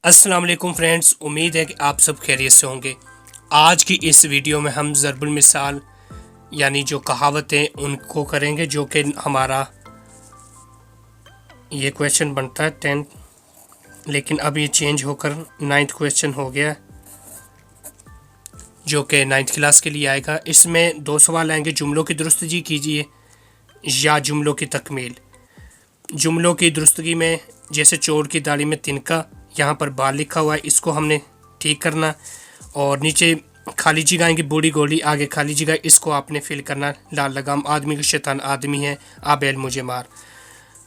अस्सलाम वालेकुम फ्रेंड्स, उम्मीद है कि आप सब खैरियत से होंगे। आज की इस वीडियो में हम ज़रबुल मिसाल यानी जो कहावतें उनको करेंगे, जो कि हमारा ये क्वेश्चन बनता है 10, लेकिन अब ये चेंज होकर 9th क्वेश्चन हो गया, जो कि 9th क्लास के लिए आएगा। इसमें 2 सवाल आएंगे, जुमलों की दुरुस्तगी कीजिए या जुमलों की तकमील। जुमलों की दुरुस्तगी में जैसे चोर की दाढ़ी में तिनका, यहाँ पर बाल लिखा हुआ है, इसको हमने ठीक करना। और नीचे खाली जगह आएंगी, बूढ़ी गोली, आगे खाली जगह, इसको आपने फिल करना। लाल लगाम, आदमी का शैतान आदमी है, आ बैल मुझे मार।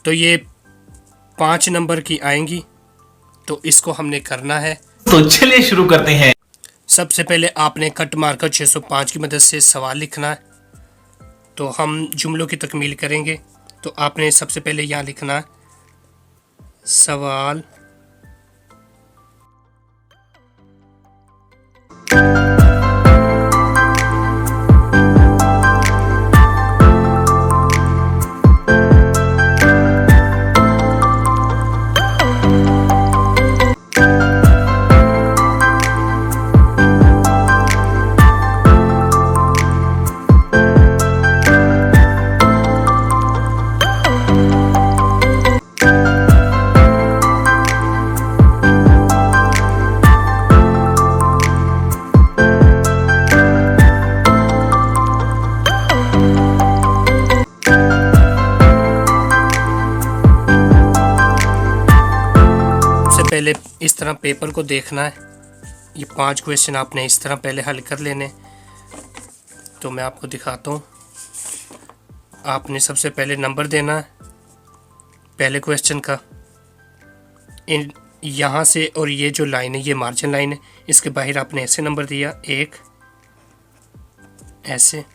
तो ये 5 नंबर की आएंगी, तो इसको हमने करना है। तो चलिए शुरू करते हैं। सबसे पहले आपने कट मारकर 605 की मदद से सवाल लिखना है। तो हम जुमलों की तकमील करेंगे। तो आपने सबसे पहले यहाँ लिखना है सवाल पहले इस तरह पेपर को देखना है। ये 5 क्वेश्चन आपने इस तरह पहले हल कर लेने। तो मैं आपको दिखाता हूँ। आपने सबसे पहले नंबर देना है पहले क्वेश्चन का। इन यहाँ से, और ये जो लाइन है ये मार्जिन लाइन है, इसके बाहर आपने ऐसे नंबर दिया 1, ऐसे।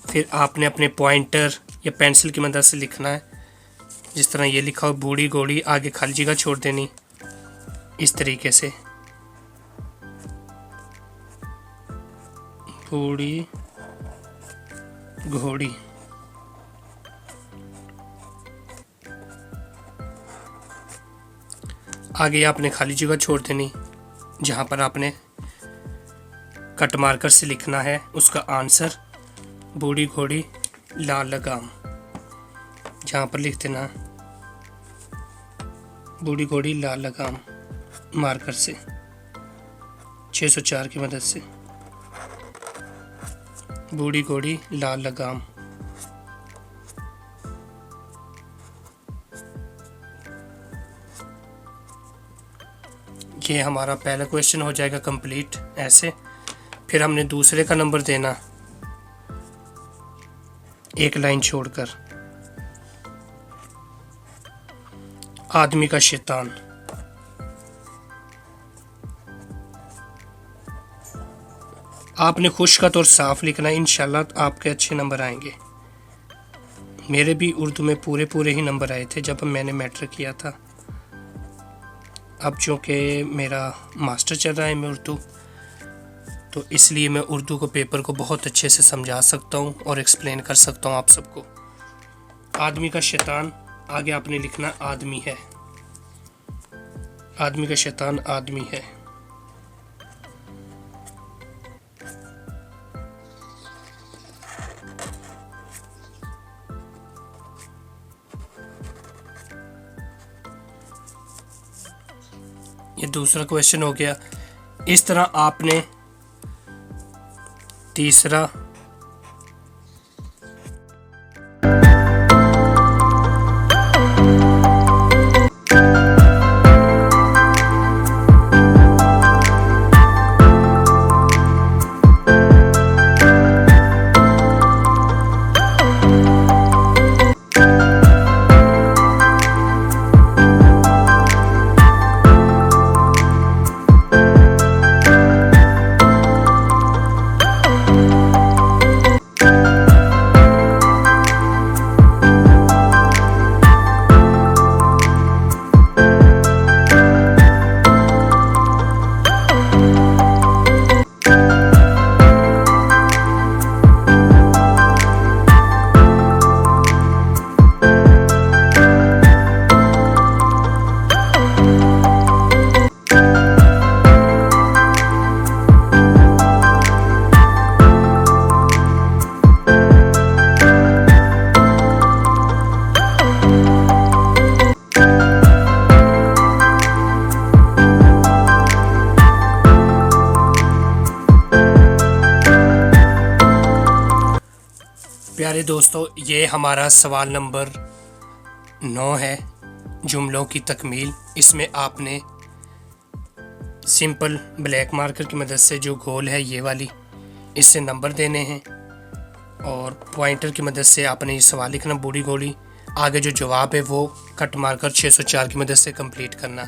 फिर आपने अपने पॉइंटर या पेंसिल की मदद से लिखना है, जिस तरह ये लिखा हो बूढ़ी घोड़ी, आगे खाली जगह छोड़ देनी इस तरीके से, बूढ़ी घोड़ी। आगे आपने खाली जगह छोड़ देनी, जहाँ पर आपने कट मार्कर से लिखना है उसका आंसर, बूढ़ी घोड़ी लाल लगाम। जहाँ पर लिख देना बूढ़ी घोड़ी लाल लगाम मार्कर से 604 की मदद से, बूढ़ी घोड़ी लाल लगाम। ये हमारा पहला क्वेश्चन हो जाएगा कंप्लीट ऐसे। फिर हमने दूसरे का नंबर देना एक लाइन छोड़कर, आदमी का शैतान। आपने खुशखत और साफ लिखना है, इंशाल्लाह आपके अच्छे नंबर आएंगे। मेरे भी उर्दू में पूरे ही नंबर आए थे जब मैंने मैट्रिक किया था। अब चूँकि मेरा मास्टर चल रहा है मैं उर्दू, तो इसलिए मैं उर्दू को पेपर को बहुत अच्छे से समझा सकता हूँ और एक्सप्लेन कर सकता हूँ आप सबको। आदमी का शैतान, आगे आपने लिखना आदमी है, आदमी का शैतान आदमी है। ये दूसरा क्वेश्चन हो गया। इस तरह आपने तीसरा, चलिए दोस्तों, ये हमारा सवाल नंबर 9 है, जुमलों की तकमील। इसमें आपने सिंपल ब्लैक मार्कर की मदद से जो गोल है ये वाली, इससे नंबर देने हैं और पॉइंटर की मदद से आपने ये सवाल लिखना बूढ़ी गोली। आगे जो जवाब है वो कट मार्कर 604 की मदद से कंप्लीट करना।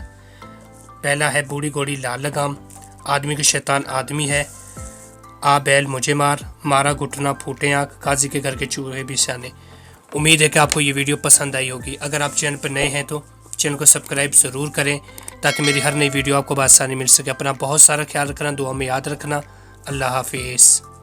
पहला है बूढ़ी गोली लाल लगाम, आदमी के शैतान आदमी है, आ बैल मुझे मार, मारा घुटना फूटे आँख, काजी के घर के चूहे भी सियाने। उम्मीद है कि आपको ये वीडियो पसंद आई होगी। अगर आप चैनल पर नए हैं तो चैनल को सब्सक्राइब ज़रूर करें ताकि मेरी हर नई वीडियो आपको आसानी मिल सके। अपना बहुत सारा ख्याल रखना, दुआ में याद रखना। अल्लाह हाफिज़।